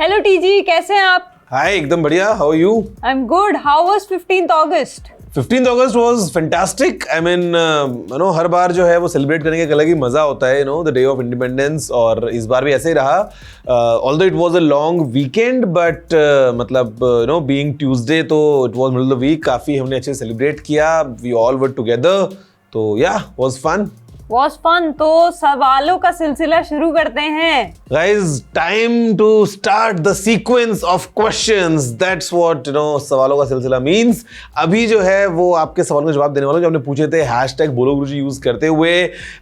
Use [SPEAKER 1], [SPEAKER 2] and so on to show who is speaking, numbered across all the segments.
[SPEAKER 1] Hello TG, कैसे हैं आप?
[SPEAKER 2] हाय, एकदम बढ़िया. How are you?
[SPEAKER 1] I am good. How was 15th August?
[SPEAKER 2] 15th August was fantastic. I mean हर बार जो है वो सेलिब्रेट करने का एक अलग ही मजा होता है, द डे ऑफ इंडिपेंडेंस. और इस बार भी ऐसे ही रहा. Although it was a long weekend, but मतलब बीइंग ट्यूसडे, तो it was middle of the week. काफी हमने अच्छे सेलिब्रेट किया. We all were together. तो yeah was fun.
[SPEAKER 1] Was fun. तो सवालों का सिलसिला शुरू करते हैं.
[SPEAKER 2] Guys, time to start the sequence of questions. That's what सवालों का सिलसिला means. अभी जो है वो आपके सवालों का जवाब देने वाला जो हमने पूछे थे #बोलोगुरुजी यूज करते हुए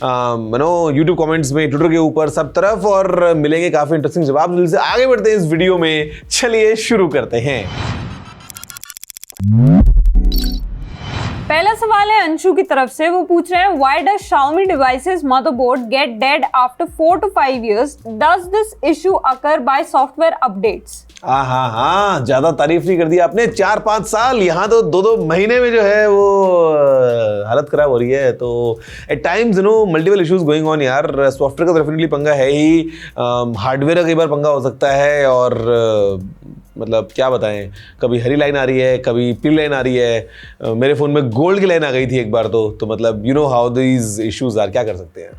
[SPEAKER 2] YouTube कमेंट्स में, ट्विटर के ऊपर, सब तरफ. और मिलेंगे काफी इंटरेस्टिंग जवाब. जल्दी से आगे बढ़ते हैं इस वीडियो में. चलिए शुरू करते हैं.
[SPEAKER 1] पहला सवाल है अंशु की तरफ से. वो पूछ रहे हैं, Why does Xiaomi devices motherboard get dead after 4 to 5 years? Does this issue occur by software updates?
[SPEAKER 2] हाँ, ज्यादा तारीफ नहीं कर दी आपने. 4-5 साल, यहाँ तो 2-2 महीने में जो है वो हालत खराब हो रही है. तो at times multiple issues going on यार. सॉफ्टवेयर का डेफिनेटली पंगा है ही. हार्डवेयर का कई बार पंगा हो सकता है. और मतलब क्या बताएं, कभी हरी लाइन आ रही है, कभी पीली लाइन आ रही है. मेरे फोन में गोल्ड की लाइन आ गई थी एक बार. तो मतलब हाउ दीज इश्यूज आर. क्या कर सकते हैं.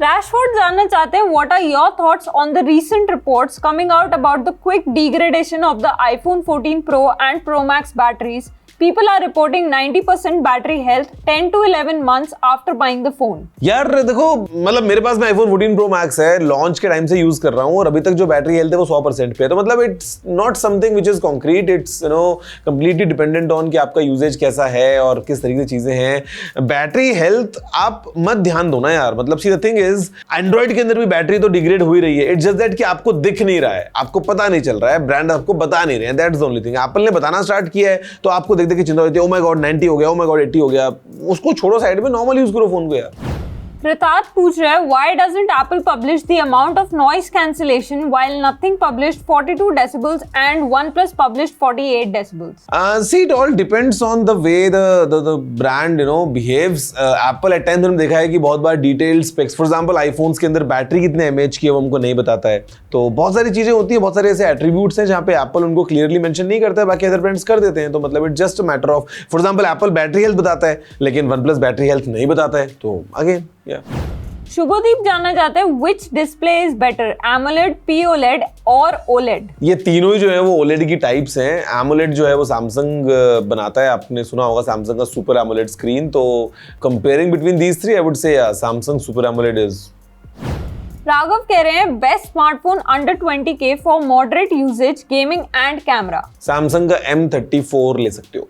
[SPEAKER 1] रैशफोर्ड जानना चाहते हैं, What are your thoughts on the recent reports coming out about the quick degradation of the iPhone 14 Pro and Pro Max batteries? People are reporting 90% battery health 10 to 11 months after buying the phone.
[SPEAKER 2] यार देखो, मतलब मेरे पास में iPhone 14 Pro Max है. Launch के time से use कर रहा हूँ और अभी तक जो बैटरी हेल्थ है वो 100% पे है. तो मतलब it's not something which is concrete. It's completely dependent on कि आपका यूजेज कैसा है और किस तरीके की चीजें हैं. बैटरी हेल्थ आप मत ध्यान दो ना यार. मतलब see the thing is, Android के अंदर भी बैटरी तो डिग्रेड हो ही रही है. इट्स जस्ट दैट कि आपको दिख नहीं रहा है, आपको पता नहीं चल रहा है, ब्रांड आपको बता नहीं रहे हैं. That's the only thing. Apple ने बताना स्टार्ट किया है तो आपको देख के चिंता होती है. ओ माय गॉड 90 हो गया, ओ माय गॉड 80 हो गया. उसको छोड़ो साइड में, नॉर्मल यूज करो फोन को यार.
[SPEAKER 1] कृतार्थ पूछ रहा है, Why doesn't Apple publish the amount of noise cancellation while nothing published 42 decibels and OnePlus published 48 decibels?
[SPEAKER 2] See, it all depends on the way the brand behaves. Apple at times हमने देखा है कि बहुत बार detailed specs, for example iPhones के अंदर battery कितने mAh की है वो हमको नहीं बताता है. तो बहुत सारी चीजें होती हैं, बहुत सारे ऐसे एट्रीब्यूट्स हैं जहाँ पे एप्पल उनको क्लियरली मेंशन नहीं करता है, बाकी अदर ब्रांड्स कर देते हैं. तो मतलब it's just a matter of, for example Apple battery health बताता है लेकिन OnePlus बैटरी हेल्थ नहीं बताता है. तो अगेन
[SPEAKER 1] शुभदीप जानना चाहते हैं, Which display is better, AMOLED, POLED और OLED?
[SPEAKER 2] ये तीनों ही जो है वो OLED की टाइप्स हैं. AMOLED जो है वो सैमसंग बनाता है. आपने सुना होगा सैमसंग का सुपर AMOLED स्क्रीन. तो comparing between these three, I would say Samsung super AMOLED is.
[SPEAKER 1] Raghav कह रहे हैं, best smartphone under 20K for moderate usages, gaming and camera.
[SPEAKER 2] Samsung का M34 ले सकते हो.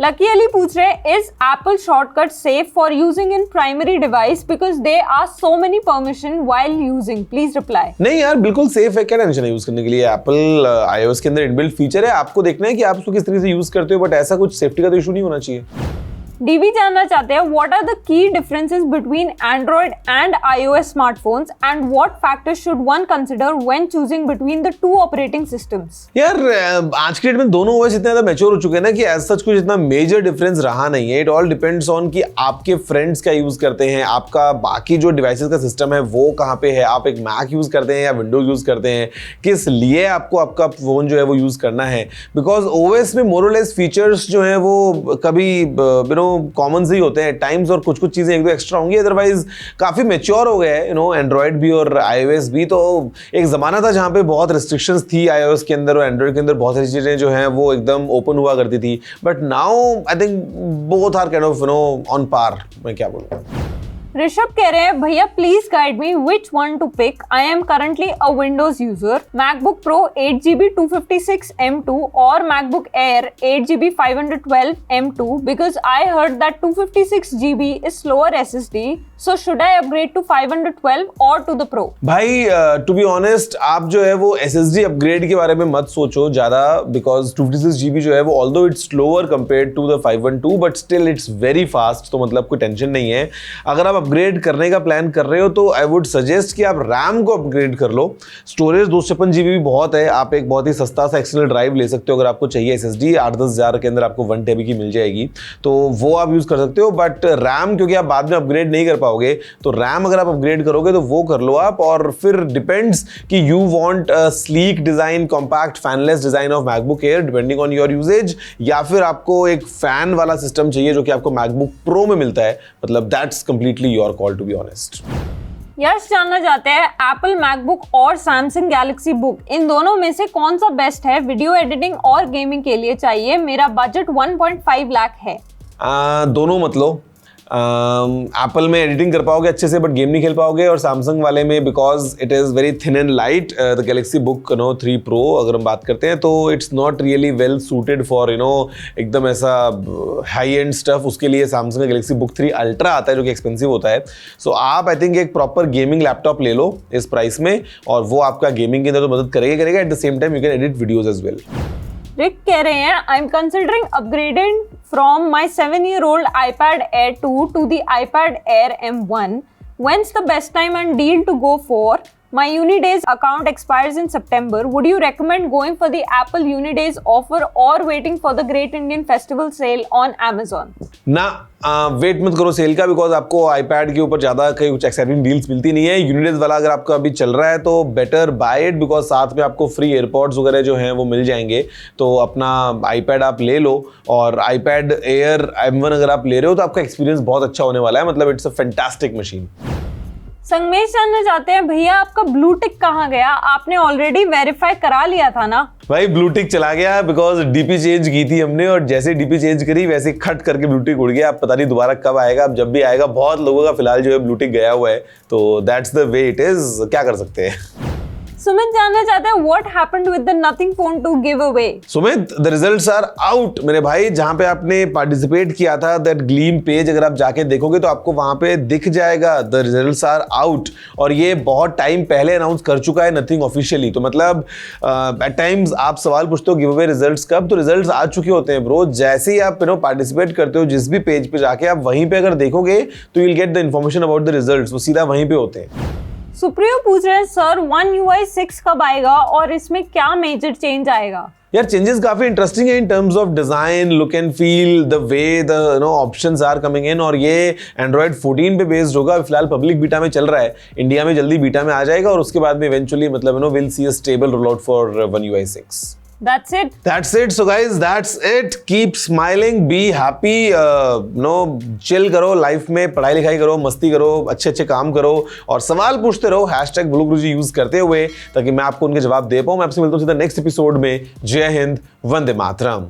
[SPEAKER 1] लकी अली पूछ रहे हैं, is Apple shortcut safe for using in primary device because they are so many permission while using? Please reply.
[SPEAKER 2] नहीं यार, बिल्कुल सेफ है. क्या टेंशन है यूज करने के लिए. एप्पल iOS के अंदर इनबिल्ट फीचर है. आपको देखना है कि आप उसको किस तरीके से यूज करते हो, बट ऐसा कुछ सेफ्टी का तो इशू नहीं होना चाहिए.
[SPEAKER 1] डीबी जानना चाहते हैं, what are the key differences between Android and iOS smartphones and what factors should one consider when choosing between the two operating systems?
[SPEAKER 2] यार आज के डेट में दोनों OS इतने ज्यादा मैच्योर हो चुके हैं ना कि एज सच कुछ इतना मेजर डिफरेंस रहा नहीं है. इट ऑल डिपेंड्स ऑन कि आपके फ्रेंड्स क्या यूज करते हैं, आपका बाकी जो डिवाइसेस का सिस्टम है वो कहाँ पे है, आप एक मैक यूज करते हैं या विंडोज यूज करते हैं, किस लिए आपको आपका फोन जो है वो यूज करना है. बिकॉज OS में मोर और लेस फीचर्स जो है वो कभी कॉमन से ही होते हैं टाइम्स, और कुछ चीजें एक दो एक्स्ट्रा होंगी. अदरवाइज काफी मैच्योर हो गए हैं एंड्रॉइड भी और iOS भी. तो एक जमाना था जहां पे बहुत रिस्ट्रिक्शंस थी iOS के अंदर और एंड्रॉइड के अंदर. बहुत सारी चीजें जो हैं वो एकदम ओपन हुआ करती थी. But now I think both are kind of on par. मैं क्या बोलूं.
[SPEAKER 1] ऋषभ कह रहे हैं, भैया please guide me which one to pick. I am currently a Windows user. MacBook Pro 8GB 256 M2 और MacBook Air 8GB 512 M2 because I heard that 256GB is slower SSD. So should I upgrade to 512 और to the pro?
[SPEAKER 2] भाई to be honest, आप जो है वो SSD upgrade के बारे में मत सोचो ज्यादा. बिकॉज 256GB जो है वो although it's slower compared to the 512 but still it's very fast. तो मतलब कोई टेंशन नहीं है. अगर आप अपग्रेड करने का प्लान कर रहे हो तो आई वुड सजेस्ट कि आप रैम को अपग्रेड कर लो। स्टोरेज 256 GB भी बहुत है, आप एक बहुत ही सस्ता सा एक्सटर्नल ड्राइव ले सकते हो। अगर आपको चाहिए SSD 8-10 हज़ार के अंदर आपको 1 TB की मिल जाएगी, तो वो आप यूज़ कर सकते हो। बट रैम क्योंकि आप बाद में अपग्रेड नहीं कर पाओगे, तो रैम अगर आप अपग्रेड करोगे तो वो कर लो आप। और फिर डिपेंड्स कि you want a sleek design, compact fanless design of MacBook Air depending on your usages, या फिर आपको एक फैन वाला सिस्टम चाहिए जो कि आपको मैकबुक प्रो में मिलता है। मतलब that's completely your call to be honest.
[SPEAKER 1] Yash जानना चाहते हैं एप्पल मैकबुक और सैमसंग गैलेक्सी बुक, इन दोनों में से कौन सा बेस्ट है वीडियो एडिटिंग और गेमिंग के लिए चाहिए? मेरा बजट 1.5 लाख है।
[SPEAKER 2] दोनों मत लो। एप्पल में एडिटिंग कर पाओगे अच्छे से बट गेम नहीं खेल पाओगे, और सैमसंग वाले में because it is very thin and light, the Galaxy book 3 pro अगर हम बात करते हैं तो it's not really well suited for एकदम ऐसा हाई एंड स्टफ। उसके लिए सैमसंग का गैलेक्सी बुक 3 अल्ट्रा आता है जो कि एक्सपेंसिव होता है। सो आप आई थिंक एक प्रॉपर गेमिंग लैपटॉप ले लो इस प्राइस में, और वो आपका गेमिंग के अंदर तो मदद करेगा। At the same time you can edit videos as well.
[SPEAKER 1] Rick कह रहे हैं I am considering upgrading from my 7-year-old iPad Air 2 to the iPad Air M1. When's the best time and deal to go for? My Unidays account expires in September. Would you recommend going for the Apple Unidays offer or waiting for the Great Indian Festival sale on Amazon?
[SPEAKER 2] ना wait मत करो cell का, because आपको iPad के ऊपर ज़्यादा कहीं कुछ एक्साइटिंग डील्स मिलती नहीं है। यूनिडेज वाला अगर आपका अभी चल रहा है तो बेटर बाय इट, बिकॉज साथ में आपको फ्री एयरपॉड्स वगैरह जो हैं वो मिल जाएंगे। तो अपना iPad आप ले लो, और iPad Air M1 अगर आप ले रहे हो तो आपका एक्सपीरियंस बहुत अच्छा होने वाला है। मतलब it's a fantastic machine.
[SPEAKER 1] Sangamesh जानना चाहते हैं भैया आपका ब्लू टिक कहाँ गया? आपने ऑलरेडी वेरीफाई करा लिया था ना?
[SPEAKER 2] भाई ब्लू टिक चला गया, बिकॉज डीपी चेंज की थी हमने, और जैसे डीपी चेंज करी वैसे खट करके ब्लू टिक उड़ गया। अब पता नहीं दोबारा कब आएगा। अब जब भी आएगा बहुत लोगों का फिलहाल जो है ब्लू टिक गया हुआ है, तो that's the way it is, क्या कर सकते हैं।
[SPEAKER 1] सुमित जानना चाहते हैं what happened with the Nothing phone to give away?
[SPEAKER 2] Sumit, the results are out मेरे भाई। जहां पे आपने पार्टिसिपेट किया था दैट ग्लीम पेज अगर आप जाके देखोगे तो आपको वहां पे दिख जाएगा द रिजल्ट्स आर आउट। और ये बहुत टाइम पहले अनाउंस कर चुका है नथिंग ऑफिशियली। तो मतलब एट टाइम्स आप सवाल पूछते हो गिव अवे रिजल्ट्स कब, तो रिजल्ट्स आ चुके होते हैं ब्रो। जैसे ही आप पार्टिसिपेट करते हो जिस भी पेज पे जाके, आप वहीं पे अगर देखोगे तो you will get the information about the results, वो सीधा वहीं पे होते हैं।
[SPEAKER 1] सुप्रियो पूछ रहे हैं सर One UI 6 कब आएगा और इसमें क्या मेजर चेंज आएगा?
[SPEAKER 2] यार चेंजेस काफी इंटरेस्टिंग है in terms of design, look and feel, the way the options are coming in. और ये एंड्रॉइड 14 पे बेस्ड होगा। फिलहाल पब्लिक बीटा में चल रहा है, इंडिया में जल्दी बीटा में आ जाएगा, और उसके बाद में इवेंचुअली मतलब will see a stable roll out for One UI 6।
[SPEAKER 1] That's it.
[SPEAKER 2] That's it. So guys, that's it. Keep smiling, be happy. Chill करो लाइफ में, पढ़ाई लिखाई करो, मस्ती करो, अच्छे अच्छे काम करो, और सवाल पूछते रहो #BlueGuruji यूज करते हुए, ताकि मैं आपको उनके जवाब दे पाऊं। मैं आपसे मिलता हूं सीधा नेक्स्ट एपिसोड में। जय हिंद, वंदे मातरम।